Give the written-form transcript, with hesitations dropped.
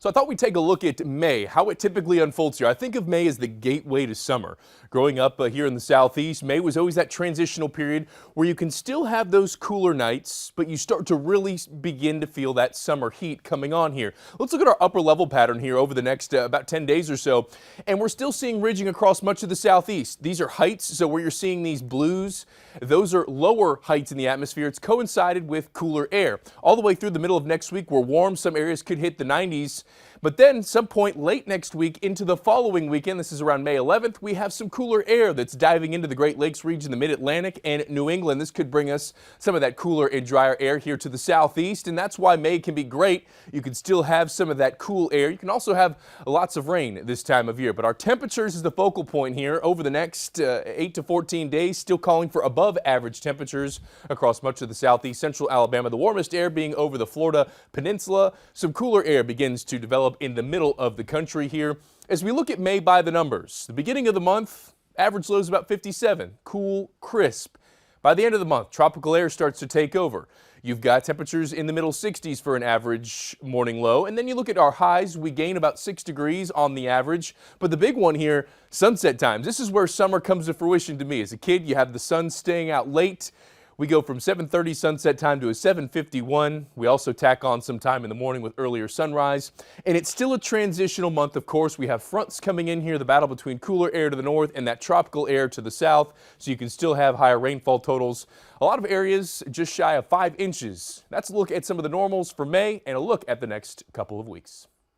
So I thought we'd take a look at May, how it typically unfolds here. I think of May as the gateway to summer. Growing up here in the southeast, May was always that transitional period where you can still have those cooler nights, but you start to really begin to feel that summer heat coming on here. Let's look at our upper level pattern here over the next about 10 days or so, and we're still seeing ridging across much of the southeast. These are heights, so where you're seeing these blues, those are lower heights in the atmosphere. It's coincided with cooler air. All the way through the middle of next week, we're warm. Some areas could hit the 90s. But then some point late next week into the following weekend, this is around May 11th, we have some cooler air that's diving into the Great Lakes region, the Mid-Atlantic and New England. This could bring us some of that cooler and drier air here to the southeast, and that's why May can be great. You can still have some of that cool air. You can also have lots of rain this time of year, but our temperatures is the focal point here over the next 8 to 14 days, still calling for above average temperatures across much of the southeast, central Alabama. The warmest air being over the Florida Peninsula. Some cooler air begins to develop in the middle of the country here. As we look at May by the numbers, the beginning of the month, average low is about 57, cool, crisp. By the end of the month, tropical air starts to take over. You've got temperatures in the middle 60s for an average morning low. And then you look at our highs, we gain about 6 degrees on the average. But the big one here, sunset times. This is where summer comes to fruition to me. As a kid, you have the sun staying out late. We go from 7:30 sunset time to a 7:51. We also tack on some time in the morning with earlier sunrise. And it's still a transitional month, of course. We have fronts coming in here, the battle between cooler air to the north and that tropical air to the south. So you can still have higher rainfall totals. A lot of areas just shy of 5 inches. That's a look at some of the normals for May and a look at the next couple of weeks.